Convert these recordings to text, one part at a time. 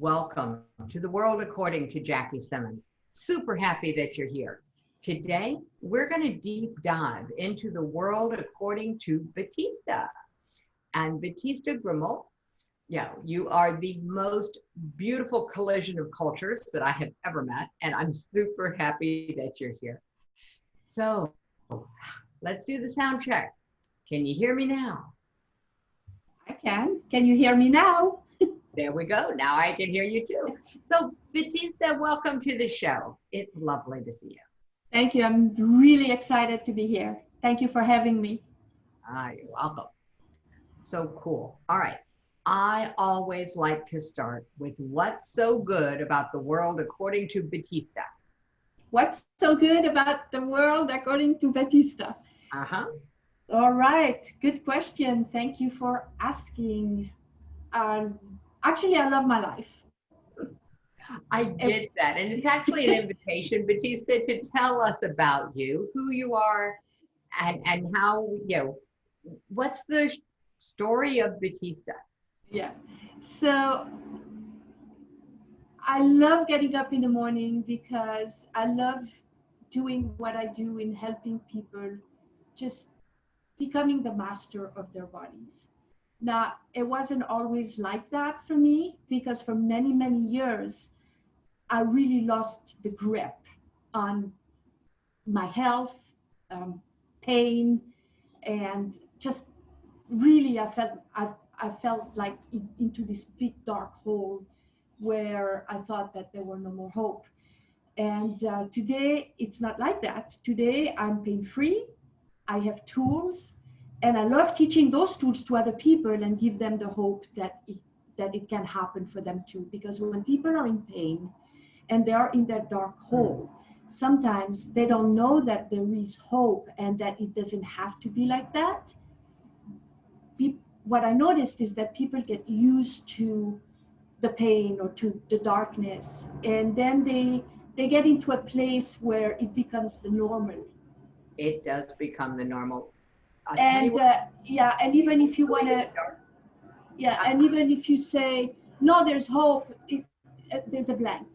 welcome to the world according to Jackie Simmons. Super happy that you're here. Today, we're going to deep dive into the world according to Batista. And Batista Gremaud, you are the most beautiful collision of cultures that I have ever met, and I'm super happy that you're here. So, let's do the sound check. Can you hear me now? I can. Can you hear me now? There we go. Now I can hear you too. So, Batista, welcome to the show. It's lovely to see you. Thank you. I'm really excited to be here. Thank you for having me. You're welcome. So cool. All right. I always like to start with what's so good about the world according to Batista. What's so good about the world according to Batista? All right. Good question. Thank you for asking. Actually, I love my life. I get that. And it's actually an invitation, Batista, to tell us about you, who you are, and how, what's the story of Batista? Yeah. So I love getting up in the morning because I love doing what I do in helping people just becoming the master of their bodies. Now, it wasn't always like that for me because for many, many years, I really lost the grip on my health, pain, and just really I felt like into this big dark hole where I thought that there were no more hope. And today, it's not like that. Today, I'm pain-free. I have tools. And I love teaching those tools to other people and give them the hope that it can happen for them too. Because when people are in pain and they are in that dark hole, sometimes they don't know that there is hope and that it doesn't have to be like that. What I noticed is that people get used to the pain or to the darkness, and then they get into a place where it becomes the normal. It does become the normal. And and even if you want to, and even if you say, no, there's hope, there's a blank,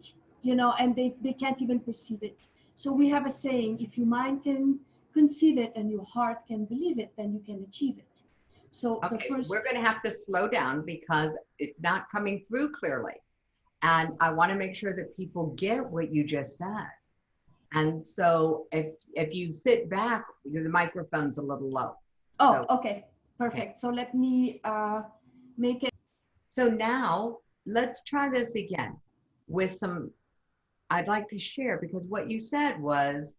and they can't even perceive it. So we have a saying, if your mind can conceive it and your heart can believe it, then you can achieve it. So, so we're going to have to slow down because it's not coming through clearly. And I want to make sure that people get what you just said. And so if you sit back, the microphone's a little low. Oh, so, okay. Perfect. Okay. So let me make it. So now let's try this again with some, I'd like to share, because what you said was,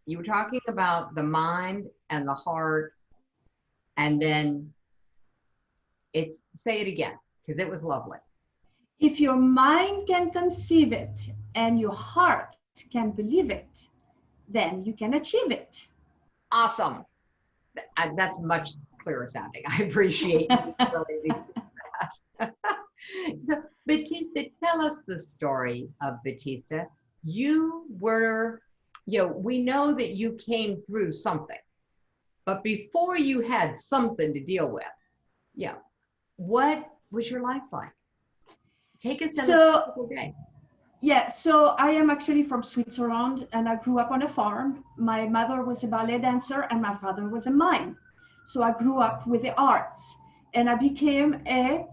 you were talking about the mind and the heart, and then say it again, because it was lovely. If your mind can conceive it and your heart can believe it, then you can achieve it. Awesome. That's much clearer sounding. I appreciate you really that. So, Batista, tell us the story of Batista. You were, we know that you came through something, but before you had something to deal with, what was your life like? Take us in a typical day. Yeah, so I am actually from Switzerland and I grew up on a farm. My mother was a ballet dancer and my father was a mime. So I grew up with the arts and I became a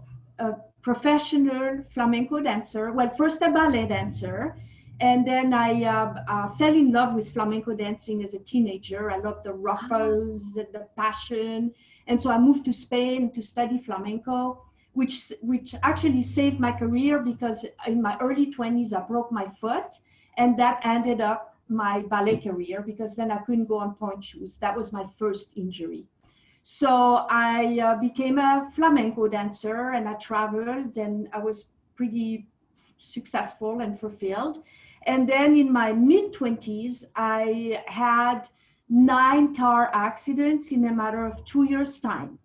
professional flamenco dancer. Well, first a ballet dancer, and then I fell in love with flamenco dancing as a teenager. I loved the ruffles, the passion. And so I moved to Spain to study flamenco, which actually saved my career because in my early 20s, I broke my foot, and that ended up my ballet career because then I couldn't go on pointe shoes. That was my first injury. So I became a flamenco dancer and I traveled and I was pretty successful and fulfilled. And then in my mid-20s, I had 9 car accidents in a matter of 2 years' time.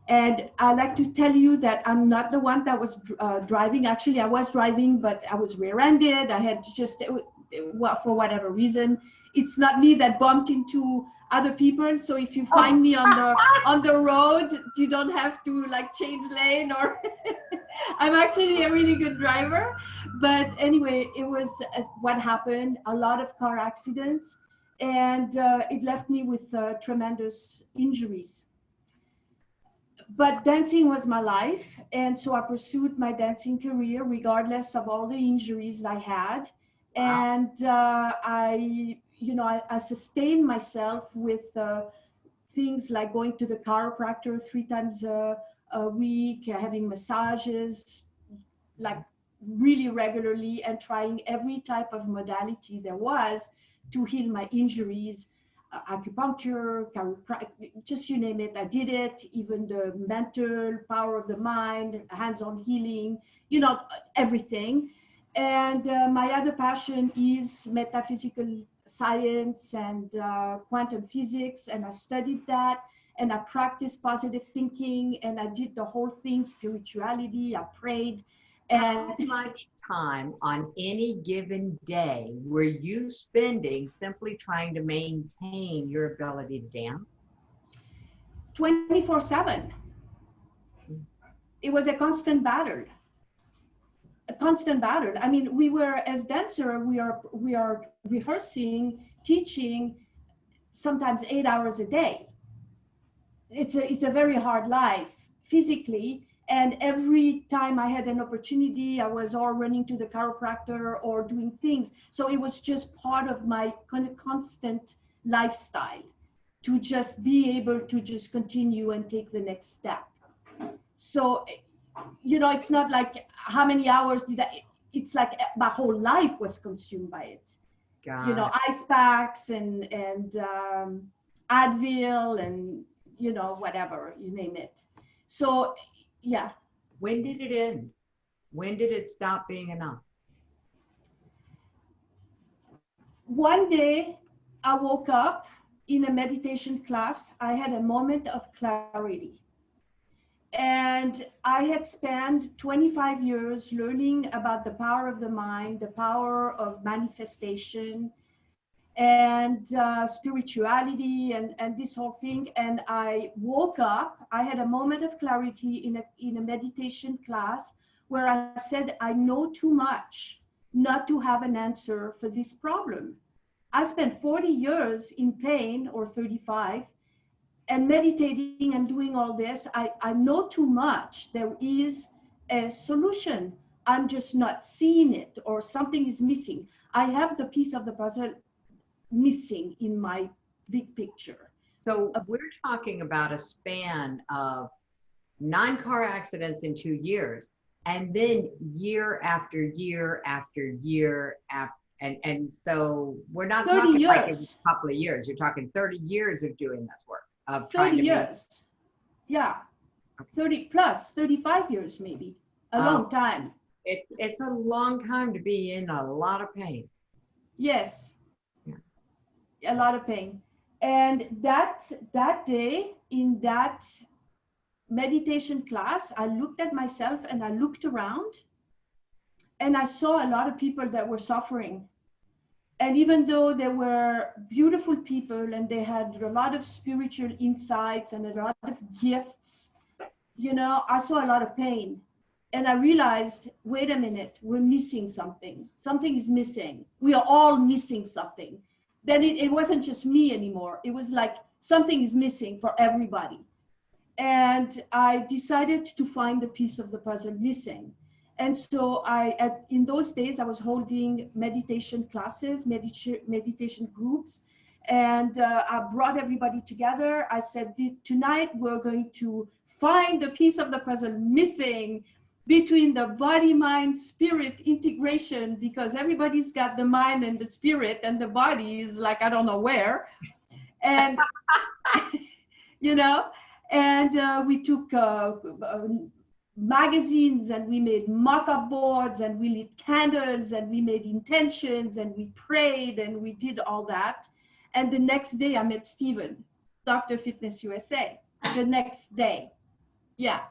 And I like to tell you that I'm not the one that was driving. Actually, I was driving, but I was rear-ended. I had just, for whatever reason, it's not me that bumped into other people. So if you find me on the road, you don't have to like change lane or I'm actually a really good driver. But anyway, it was what happened, a lot of car accidents, and it left me with tremendous injuries. But dancing was my life, and so I pursued my dancing career regardless of all the injuries I had. Wow. And I sustained myself with things like going to the chiropractor 3 times a week, having massages like really regularly, and trying every type of modality there was to heal my injuries. Acupuncture, just you name it, I did it. Even the mental power of the mind, hands-on healing, everything. And my other passion is metaphysical science and quantum physics, and I studied that, and I practiced positive thinking, and I did the whole thing, spirituality. I prayed. How And much time on any given day were you spending simply trying to maintain your ability to dance? 24/7. It was a constant battle. I mean, we were, as dancer, we are rehearsing, teaching, sometimes 8 hours a day. It's a very hard life physically. And every time I had an opportunity, I was all running to the chiropractor or doing things. So it was just part of my kind of constant lifestyle to just be able to just continue and take the next step. So, it's not like how many hours did I, it's like my whole life was consumed by it. Ice packs and Advil and, whatever, you name it. So, yeah. When did it end? When did it stop being enough? One day I woke up in a meditation class. I had a moment of clarity. And I had spent 25 years learning about the power of the mind, the power of manifestation, and spirituality, and this whole thing. And I woke up, I had a moment of clarity in a meditation class where I said, I know too much not to have an answer for this problem. I spent 40 years in pain, or 35, and meditating and doing all this. I know too much. There is a solution. I'm just not seeing it, or something is missing. I have the piece of the puzzle missing in my big picture. So we're talking about a span of 9 car accidents in 2 years, and then year after year after year after, and so we're not talking years. like it's a couple of years. You're talking 30 years of doing this work, of trying 30 to years. Yeah. 30 plus, 35 years maybe. A long time. It's a long time to be in a lot of pain. Yes. A lot of pain. And that day in that meditation class, I looked at myself and I looked around, and I saw a lot of people that were suffering. And even though they were beautiful people and they had a lot of spiritual insights and a lot of gifts, I saw a lot of pain. And I realized, wait a minute, we're missing something. Something is missing. We are all missing something. Then it wasn't just me anymore. It was like something is missing for everybody. And I decided to find the piece of the puzzle missing. And so in those days, I was holding meditation classes, meditation groups. And I brought everybody together. I said, tonight we're going to find the piece of the puzzle missing between the body, mind, spirit integration, because everybody's got the mind and the spirit, and the body is like, I don't know where. And, and we took magazines, and we made mock-up boards, and we lit candles, and we made intentions, and we prayed, and we did all that. And the next day I met Steven, Dr. Fitness USA, the next day. Yeah.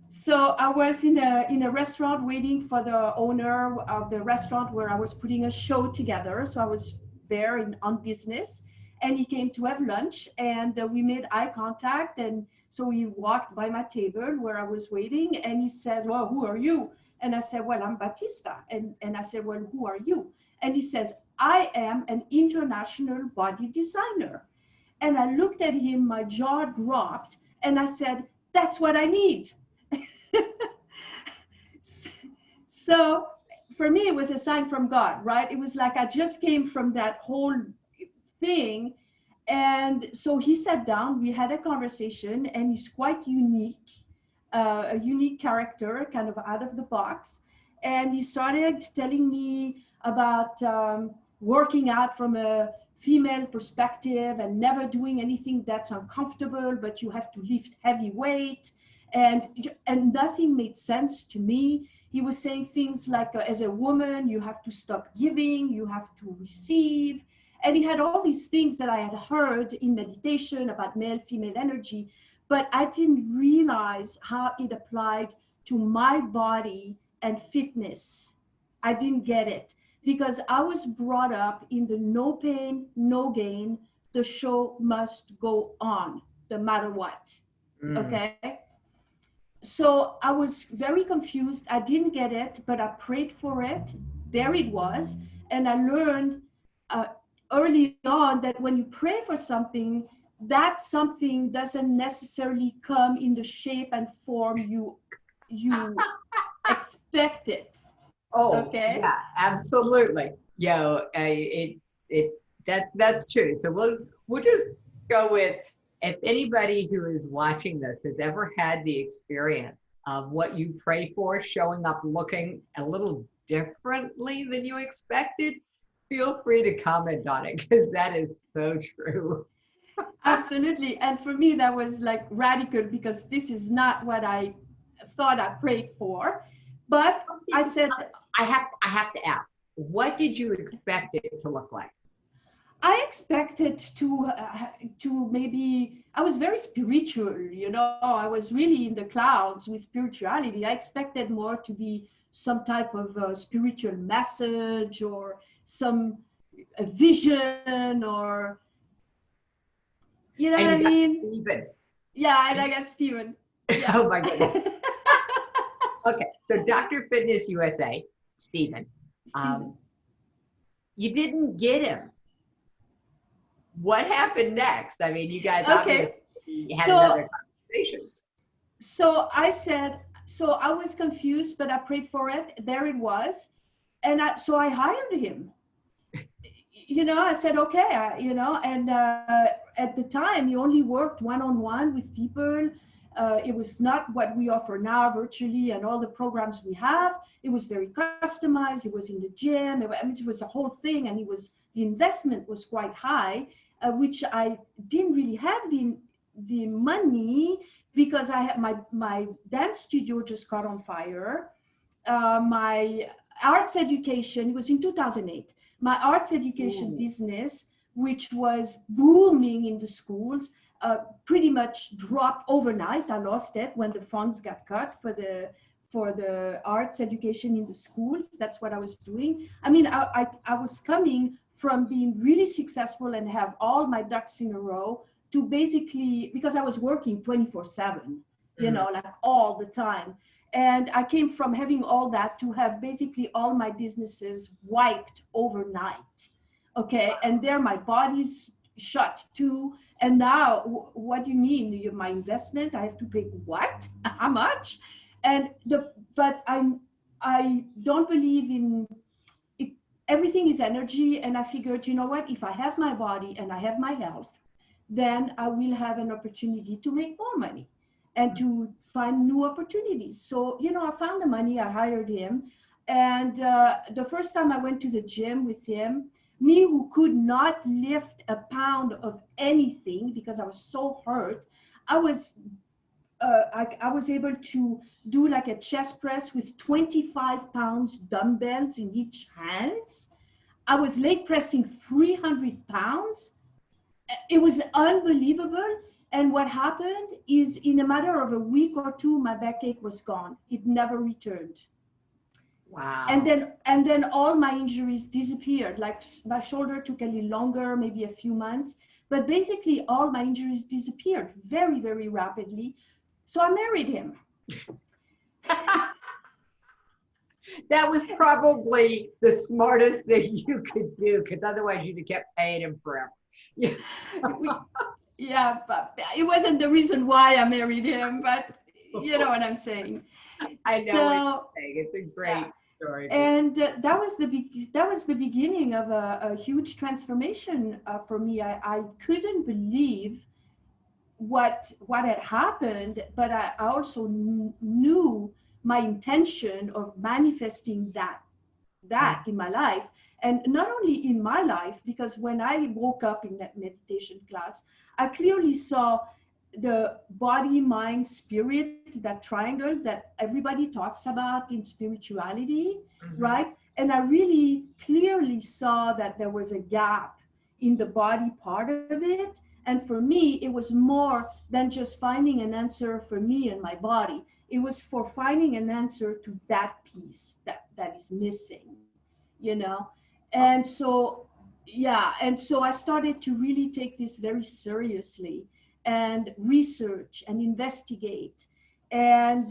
So I was in a restaurant waiting for the owner of the restaurant where I was putting a show together. So I was there on business, and he came to have lunch, and we made eye contact. And So he walked by my table where I was waiting, and he says, well, who are you? And I said, well, I'm Batista. And I said, well, who are you? And he says, I am an international body designer. And I looked at him, my jaw dropped, and I said, that's what I need. So for me, it was a sign from God, right? It was like I just came from that whole thing. And so he sat down, we had a conversation, and he's quite unique, a unique character, kind of out of the box. And he started telling me about working out from a female perspective and never doing anything that's uncomfortable, but you have to lift heavy weight. And nothing made sense to me. He was saying things like, as a woman, you have to stop giving, you have to receive. And he had all these things that I had heard in meditation about male, female energy, but I didn't realize how it applied to my body and fitness. I didn't get it because I was brought up in the no pain, no gain. The show must go on, no matter what. Okay? So I was very confused. I didn't get it, but I prayed for it. There it was. And I learned early on that when you pray for something, that something doesn't necessarily come in the shape and form you expect it. Oh, okay. Yeah, absolutely. That's true. So we'll just go with, if anybody who is watching this has ever had the experience of what you pray for showing up looking a little differently than you expected, feel free to comment on it, because that is so true. Absolutely. And for me, that was like radical, because this is not what I thought I prayed for. But I said, I have to ask, what did you expect it to look like? I expected to maybe, I was very spiritual, I was really in the clouds with spirituality. I expected more to be some type of spiritual message or some vision, or, what I mean? Steven. Yeah, and I got Steven. Yeah. Oh my goodness. Okay, so Dr. Fitness USA, Steven, you didn't get him. What happened next? I mean, you guys obviously had another conversation. So I said, so I was confused, but I prayed for it. There it was. And so I hired him. I said, okay, and at the time, he only worked one-on-one with people. It was not what we offer now virtually and all the programs we have. It was very customized. It was in the gym. It was a whole thing. And the investment was quite high, which I didn't really have the money, because I had my dance studio just caught on fire. My arts education, it was in 2008. My arts education business, which was booming in the schools, pretty much dropped overnight. I lost it when the funds got cut for the arts education in the schools. That's what I was doing. I mean, I was coming from being really successful and have all my ducks in a row to basically, because I was working 24/7, like all the time. And I came from having all that to have basically all my businesses wiped overnight. Okay. And there my body's shut too. And now, what do you mean? My investment, I have to pay what? How much? But I don't believe in it. Everything is energy. And I figured, you know what? If I have my body and I have my health, then I will have an opportunity to make more money and to find new opportunities. So, I found the money, I hired him. And the first time I went to the gym with him, me who could not lift a pound of anything because I was so hurt, I was able to do like a chest press with 25 pounds dumbbells in each hands. I was leg pressing 300 pounds. It was unbelievable. And what happened is, in a matter of a week or two, my backache was gone. It never returned. Wow. And then all my injuries disappeared. Like my shoulder took a little longer, maybe a few months, but basically all my injuries disappeared very, very rapidly. So I married him. That was probably the smartest thing you could do, because otherwise you'd have kept paying him forever. Yeah. Yeah, but it wasn't the reason why I married him, but you know what I'm saying. I know what you're saying. It's a great story. And that was the beginning of a huge transformation for me. I couldn't believe what had happened, but I also knew my intention of manifesting that in my life. And not only in my life, because when I woke up in that meditation class, I clearly saw the body, mind, spirit, that triangle that everybody talks about in spirituality, right? And I really clearly saw that there was a gap in the body part of it. And for me, it was more than just finding an answer for me and my body. It was for finding an answer to that piece that is missing, you know? And so, and so I started to really take this very seriously and research and investigate. And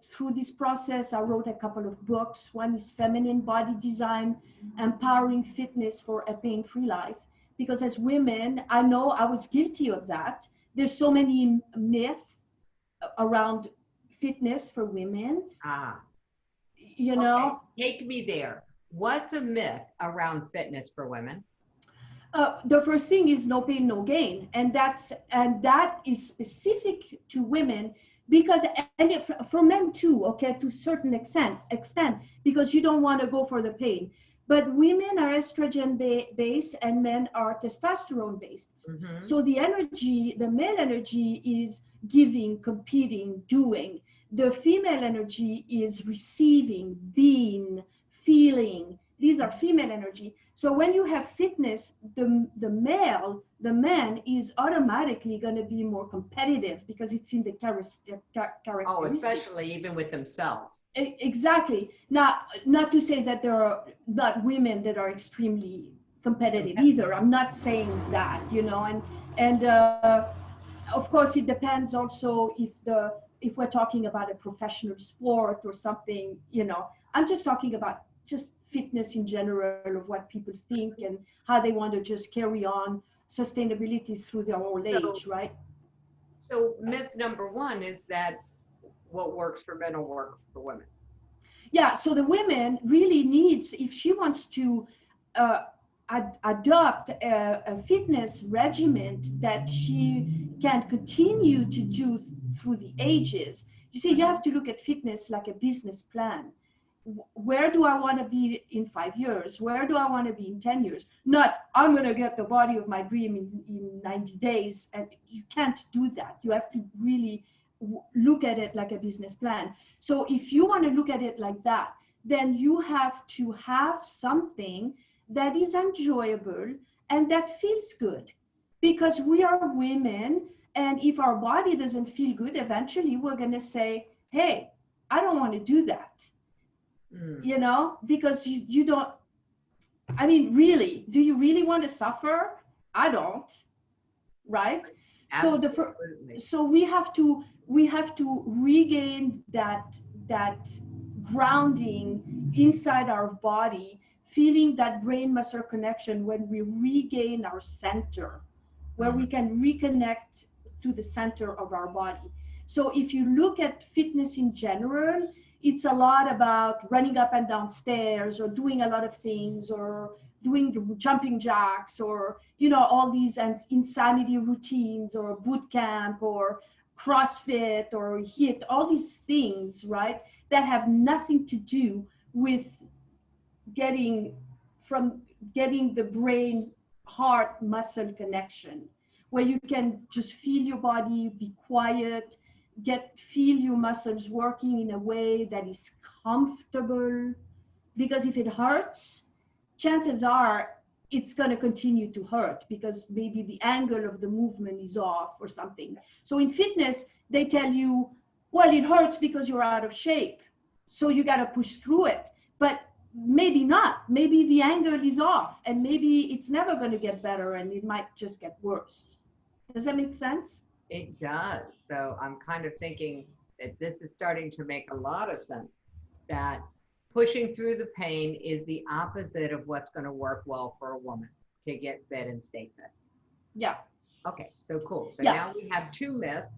through this process, I wrote a couple of books. One is Feminine Body Design, Empowering Fitness for a Pain-Free Life. Because as women, I know I was guilty of that. There's so many myths around fitness for women. You know? Okay. Take me there. What's a myth around fitness for women? The first thing is no pain, no gain. And that is specific to women because, and for men too, okay, to a certain extent, because you don't want to go for the pain. But women are estrogen based and men are testosterone based. So the energy, the male energy is giving, competing, doing. The female energy is receiving, being, feeling. These are female energy. So when you have fitness, the man is automatically going to be more competitive because it's in the characteristics. Oh, especially even with themselves. Exactly. Now, not to say that there are not women that are extremely competitive either. I'm not saying that, you know, and of course it depends also if we're talking about a professional sport or something, you know. I'm just talking about just fitness in general, of what people think and how they want to just carry on sustainability through their old age, right? So myth number one is that what works for men will work for women. Yeah, so the women really needs, if she wants to adopt a fitness regimen that she can continue to do through the ages. You see, you have to look at fitness like a business plan. Where do I want to be in 5 years? Where do I want to be in 10 years? Not, I'm going to get the body of my dream in 90 days. And you can't do that. You have to really look at it like a business plan. So if you want to look at it like that, then you have to have something that is enjoyable and that feels good. Because we are women, and if our body doesn't feel good, eventually we're going to say, hey, I don't want to do that. You know, because you don't, I mean, really, do you really want to suffer? I don't, right? Absolutely. So we have to regain that grounding inside our body, feeling that brain muscle connection when we regain our center, where we can reconnect to the center of our body. So if you look at fitness in general, it's a lot about running up and down stairs or doing a lot of things or doing jumping jacks or, you know, all these insanity routines or boot camp or CrossFit or HIIT, all these things, right, that have nothing to do with getting the brain heart muscle connection, where you can just feel your body, be quiet, feel your muscles working in a way that is comfortable. Because if it hurts, chances are it's going to continue to hurt because maybe the angle of the movement is off or something. So in fitness, they tell you, well, it hurts because you're out of shape, so you got to push through it. but maybe not. Maybe the angle is off, and maybe it's never going to get better, and it might just get worse. Does that make sense? It does. So I'm kind of thinking that this is starting to make a lot of sense, that pushing through the pain is the opposite of what's going to work well for a woman to get fit and stay fit. Yeah. Okay, so cool. So Yeah. now we have two myths,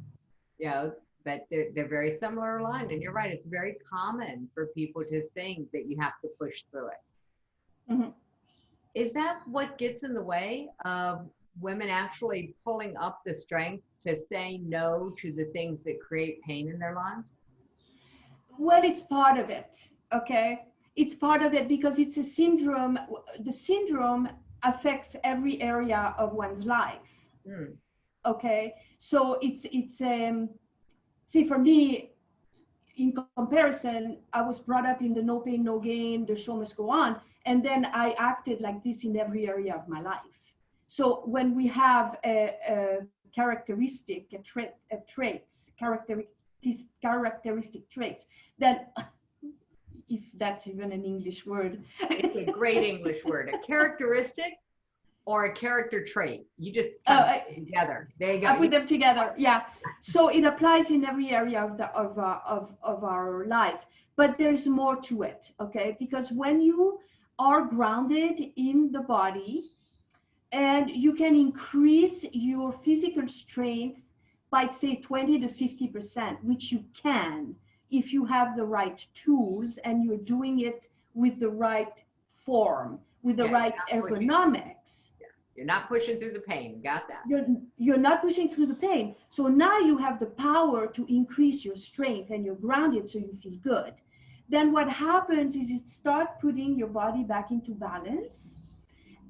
you know, but they're very similar aligned. And you're right, it's very common for people to think that you have to push through it. Mm-hmm. Is that what gets in the way of women actually pulling up the strength to say no to the things that create pain in their lives? Well, it's part of it, okay? It's part of it because it's a syndrome. The syndrome affects every area of one's life, okay? So it's see, for me, in comparison, I was brought up in the no pain, no gain, the show must go on, and then I acted like this in every area of my life. So when we have a characteristic, characteristic traits, then, if that's even an English word. It's a great English word. A characteristic or a character trait. You just put them together. There you go. I put them together, yeah. So it applies in every area of our life. But there's more to it, okay? Because when you are grounded in the body, and you can increase your physical strength by, say, 20 to 50%, which you can if you have the right tools and you're doing it with the right form, with the right ergonomics. You're not pushing through the pain. Got that. You're not pushing through the pain. So now you have the power to increase your strength and you're grounded so you feel good. Then what happens is it starts putting your body back into balance,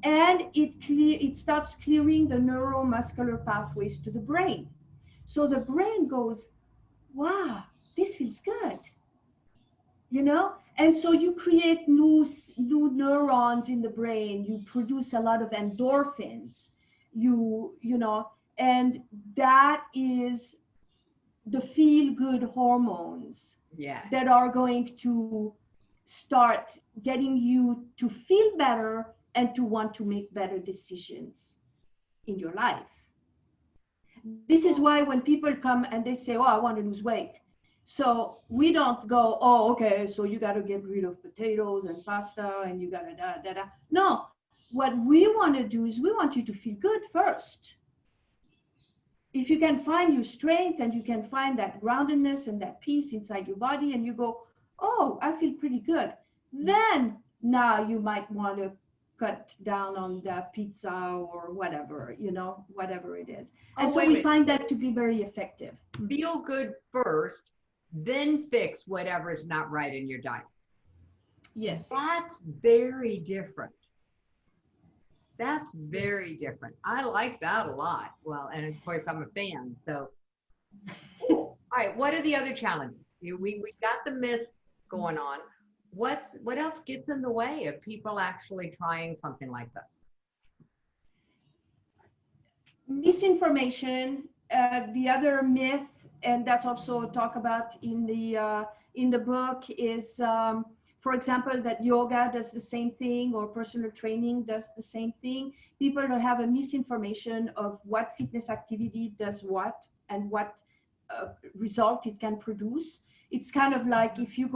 and it starts clearing the neuromuscular pathways to the brain. So the brain goes, wow, this feels good, you know? And so you create new neurons in the brain. You produce a lot of endorphins, you know, and that is the feel-good hormones that are going to start getting you to feel better and to want to make better decisions in your life. This is why when people come and they say, oh, I want to lose weight. So we don't go, oh, okay, so you got to get rid of potatoes and pasta and you got to da. No, what we want to do is we want you to feel good first. If you can find your strength and you can find that groundedness and that peace inside your body and you go, oh, I feel pretty good. Then now you might want to cut down on the pizza or whatever, you know, whatever it is. And so we find that to be very effective. Feel good first, then fix whatever is not right in your diet. Yes. That's very different. That's very different. I like that a lot. Well, and of course I'm a fan, so. All right, what are the other challenges? We got the myth going on. What else gets in the way of people actually trying something like this? Misinformation. The other myth, and that's also talked about in the book, is, for example, that yoga does the same thing or personal training does the same thing. People don't have a misinformation of what fitness activity does what and what result it can produce. It's kind of like if you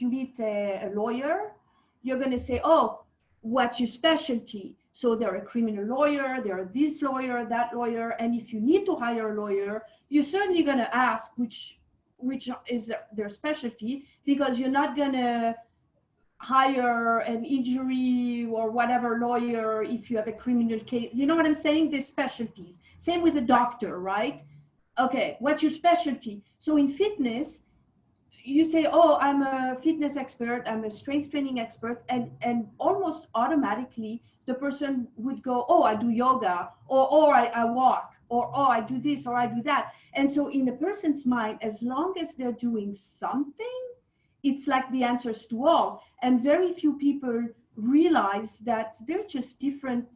meet a lawyer, you're going to say, oh, what's your specialty? So they're a criminal lawyer, they're this lawyer, that lawyer. And if you need to hire a lawyer, you're certainly going to ask which is their specialty, because you're not going to hire an injury or whatever lawyer if you have a criminal case. You know what I'm saying? There's specialties. Same with a doctor, right? Okay, what's your specialty? So in fitness, you say, oh, I'm a fitness expert, I'm a strength training expert, and almost automatically the person would go, oh, I do yoga, or I walk, or oh, I do this, or I do that. And so in a person's mind, as long as they're doing something, it's like the answers to all. And very few people realize that they're just different.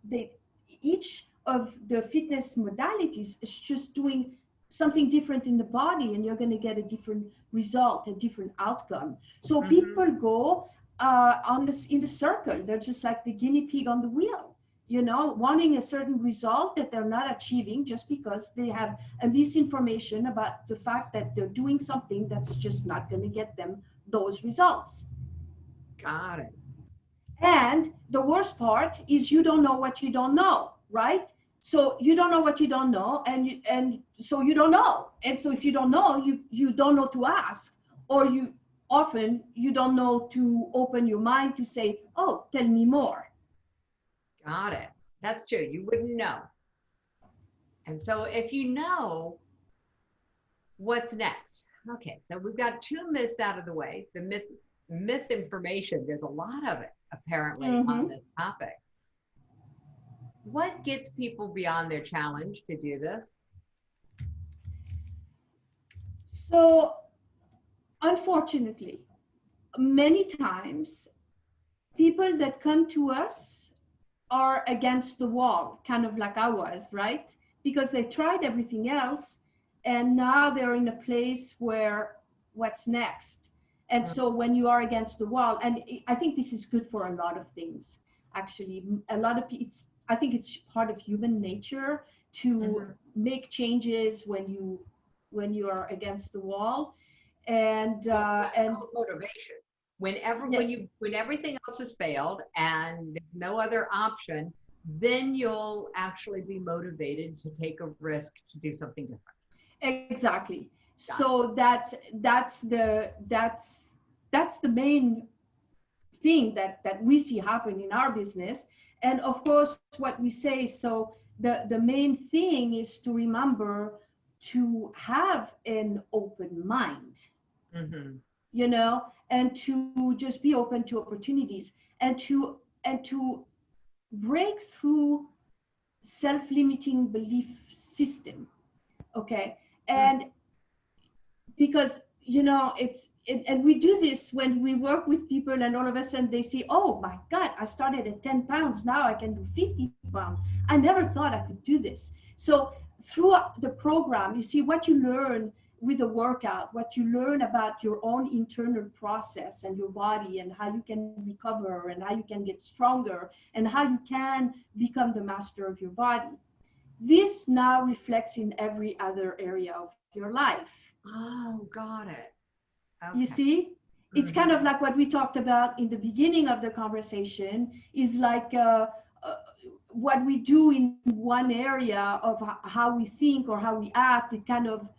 Each of the fitness modalities is just doing something different in the body, and you're going to get a different result, a different outcome. So people go, in the circle. They're just like the guinea pig on the wheel, you know, wanting a certain result that they're not achieving just because they have a misinformation about the fact that they're doing something that's just not going to get them those results. Got it. And the worst part is you don't know what you don't know, right? So you don't know what you don't know, and so you don't know. And so if you don't know, you don't know to ask, or you don't know to open your mind to say, oh, tell me more. Got it. That's true. You wouldn't know. And so if you know, what's next? Okay, so we've got 2 myths out of the way. The myth information, there's a lot of it apparently on this topic. What gets people beyond their challenge to do this? So unfortunately, many times people that come to us are against the wall, kind of like I was, right? Because they tried everything else and now they're in a place where what's next? And so when you are against the wall, and I think this is good for a lot of things, actually, a lot of people, I think it's part of human nature to make changes when you are against the wall. And motivation. When everything else has failed and there's no other option, then you'll actually be motivated to take a risk to do something different. Exactly. So that's the main thing that we see happen in our business. And of course, what we say, so the main thing is to remember to have an open mind, you know, and to just be open to opportunities, and to break through self-limiting belief system. Okay. And because, you know, and we do this when we work with people, and all of a sudden they say, oh my God, I started at 10 pounds. Now I can do 50 pounds. I never thought I could do this. So throughout the program, you see what you learn with a workout, what you learn about your own internal process and your body, and how you can recover, and how you can get stronger, and how you can become the master of your body. This now reflects in every other area of your life. Oh, got it. Okay. You see, it's kind of like what we talked about in the beginning of the conversation, is like what we do in one area of how we think or how we act, it kind of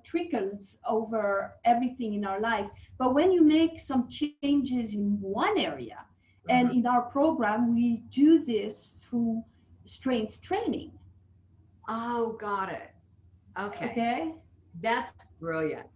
trickles over everything in our life. But when you make some changes in one area, and in our program, we do this through strength training. Oh, got it. Okay. Okay. That's brilliant.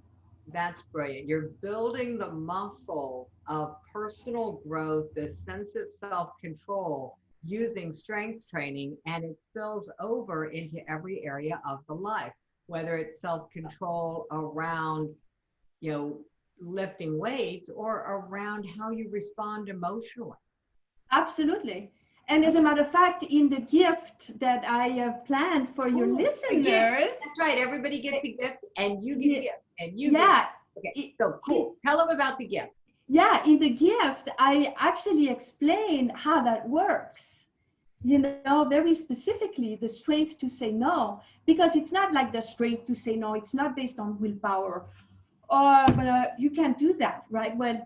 That's brilliant. You're building the muscles of personal growth, the sense of self-control using strength training, and it spills over into every area of the life, whether it's self-control around, you know, lifting weights, or around how you respond emotionally. Absolutely. And as a matter of fact, in the gift that I planned for your listeners. That's right. Everybody gets a gift, and you get a gift, and you get. Okay, so cool. Tell them about the gift. Yeah, in the gift, I actually explain how that works. You know, very specifically, the strength to say no, because it's not like the strength to say no. It's not based on willpower. But you can't do that, right? Well,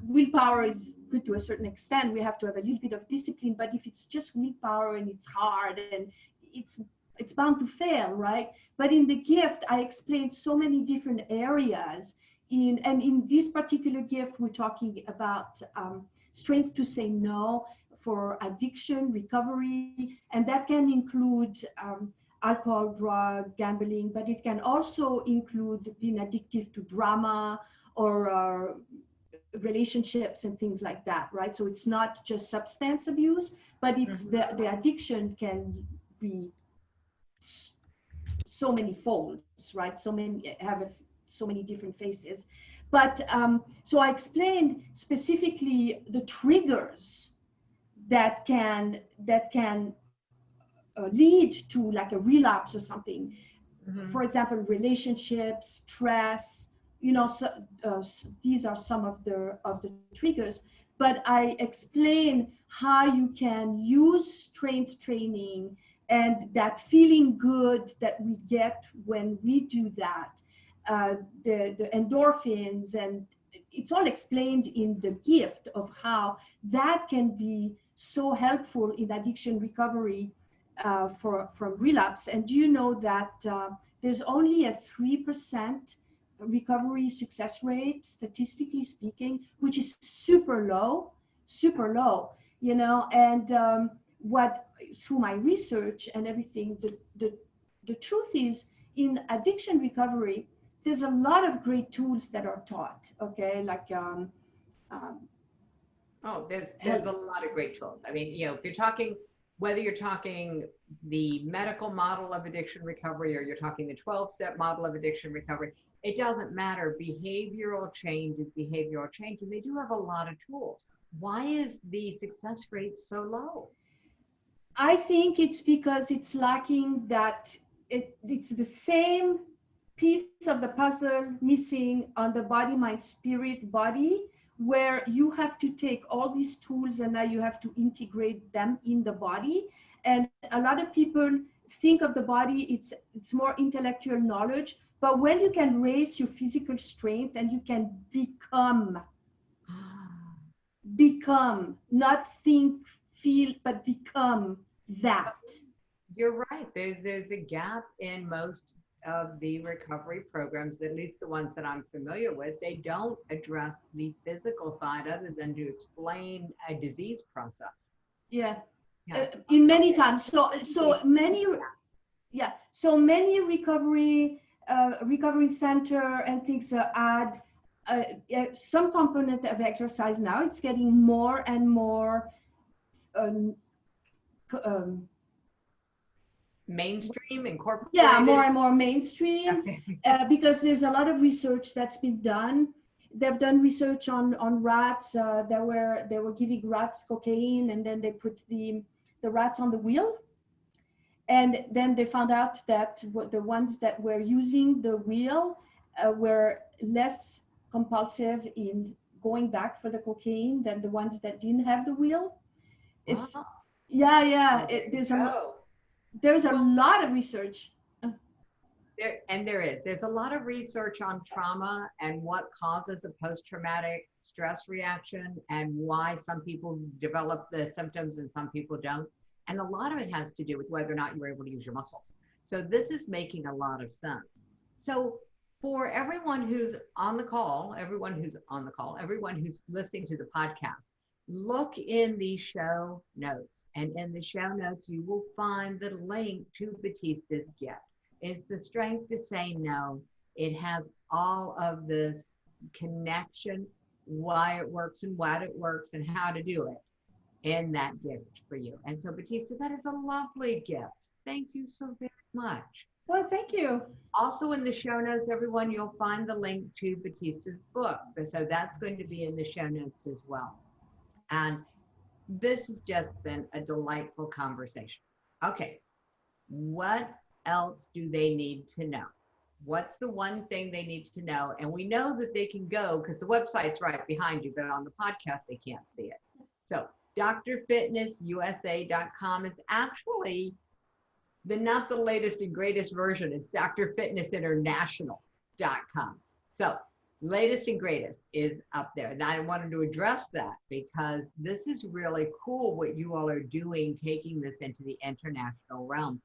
willpower is good to a certain extent. We have to have a little bit of discipline, but if it's just willpower and it's hard and it's bound to fail, right? But in the gift, I explained so many different areas. In this particular gift, we're talking about strength to say no for addiction, recovery, and that can include alcohol, drug, gambling, but it can also include being addictive to drama or relationships and things like that, right? So it's not just substance abuse, but it's the addiction can be so many folds, right? So many different faces. But so I explained specifically the triggers that can lead to like a relapse or something. For example, relationships, stress, these are some of the triggers, but I explain how you can use strength training and that feeling good that we get when we do that, the endorphins, and it's all explained in the gift of how that can be so helpful in addiction recovery from relapse. And do you know that there's only a 3% recovery success rate, statistically speaking, which is super low, and what, through my research and everything, the truth is, in addiction recovery, there's a lot of great tools that are taught, okay, like oh, there's a lot of great tools. I mean, if you're talking, whether you're talking the medical model of addiction recovery or you're talking the 12-step model of addiction recovery, it doesn't matter. Behavioral change is behavioral change, and they do have a lot of tools. Why is the success rate so low? I think it's because it's lacking that it's the same piece of the puzzle missing on the body, mind, spirit, body, where you have to take all these tools and now you have to integrate them in the body. And a lot of people think of the body, it's more intellectual knowledge, but when you can raise your physical strength and you can become, not think, feel, but become that. You're right. There's a gap in most of the recovery programs, at least the ones that I'm familiar with. They don't address the physical side other than to explain a disease process. Yeah. In many times. So many recovery center and things add some component of exercise. Now it's getting more and more mainstream, incorporated. Yeah, more and more mainstream, because there's a lot of research that's been done. They've done research on rats. They were giving rats cocaine, and then they put the rats on the wheel, and then they found out that the ones that were using the wheel were less compulsive in going back for the cocaine than the ones that didn't have the wheel. It's wow. There's a lot of research. There's a lot of research on trauma and what causes a post-traumatic stress reaction and why some people develop the symptoms and some people don't. And a lot of it has to do with whether or not you're able to use your muscles. So this is making a lot of sense. So for everyone who's on the call, everyone who's listening to the podcast, look in the show notes, and in the show notes you will find the link to Batista's gift. It's the strength to say no. It has all of this connection, why it works and what it works and how to do it in that gift for you. And so Batista, that is a lovely gift. Thank you so very much. Well, thank you. Also in the show notes, everyone, you'll find the link to Batista's book. So that's going to be in the show notes as well. And this has just been a delightful conversation. Okay, what else do they need to know? What's the one thing they need to know? And we know that they can go, because the website's right behind you, but on the podcast, they can't see it. So drfitnessusa.com. It's actually not the latest and greatest version. It's drfitnessinternational.com. So latest and greatest is up there. And I wanted to address that because this is really cool what you all are doing, taking this into the international realm.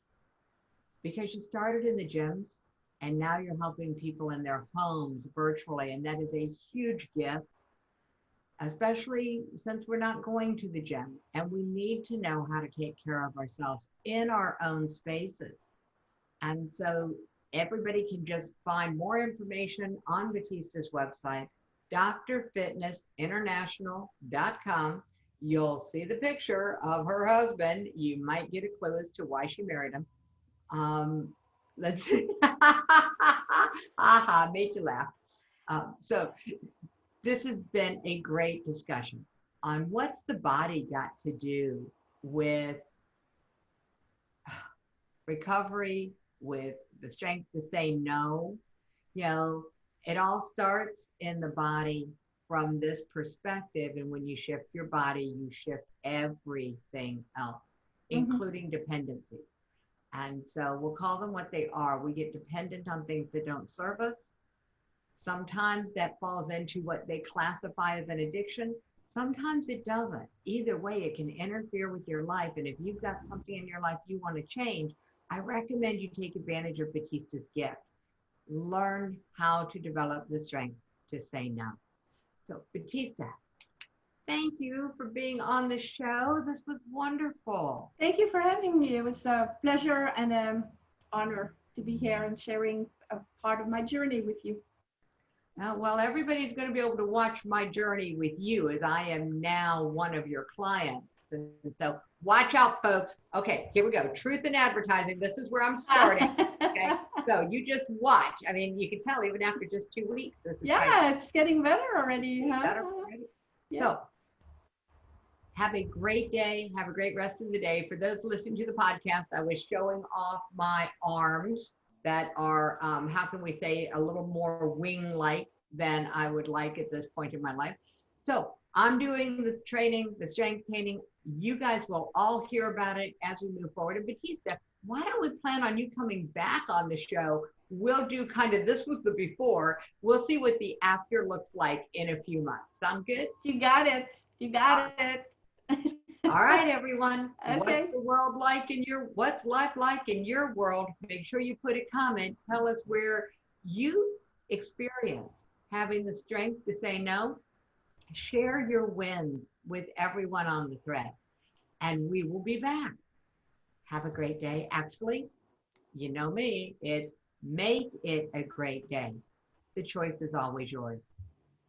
Because you started in the gyms and now you're helping people in their homes virtually. And that is a huge gift, especially since we're not going to the gym and we need to know how to take care of ourselves in our own spaces. And so everybody can just find more information on Batista's website, drfitnessinternational.com. You'll see the picture of her husband. You might get a clue as to why she married him. Let's see. Aha, made you laugh. So this has been a great discussion on what's the body got to do with recovery, with the strength to say no. It all starts in the body from this perspective. And when you shift your body, you shift everything else, including dependencies. And so we'll call them what they are. We get dependent on things that don't serve us. Sometimes that falls into what they classify as an addiction. Sometimes it doesn't. Either way, it can interfere with your life. And if you've got something in your life you want to change, I recommend you take advantage of Batista's gift. Learn how to develop the strength to say no. So Batista, thank you for being on the show. This was wonderful. Thank you for having me. It was a pleasure and an honor to be here and sharing a part of my journey with you. Well, everybody's going to be able to watch my journey with you, as I am now one of your clients. And so watch out, folks. Okay, here we go. Truth in advertising. This is where I'm starting. Okay, so you just watch. I mean, you can tell even after just 2 weeks. This is it's getting better already. Huh? Better already. Yeah. So have a great day. Have a great rest of the day. For those listening to the podcast, I was showing off my arms that are, how can we say, a little more wing-like than I would like at this point in my life. So I'm doing the training, the strength training. You guys will all hear about it as we move forward. And Batista, why don't we plan on you coming back on the show? We'll do kind of, this was the before. We'll see what the after looks like in a few months. Sound good? You got it. You got it. All right, everyone. Okay. What's the world like in your, what's life like in your world? Make sure you put a comment. Tell us where you experience having the strength to say no. Share your wins with everyone on the thread, and we will be back. Have a great day. Actually, you know me, it's make it a great day. The choice is always yours.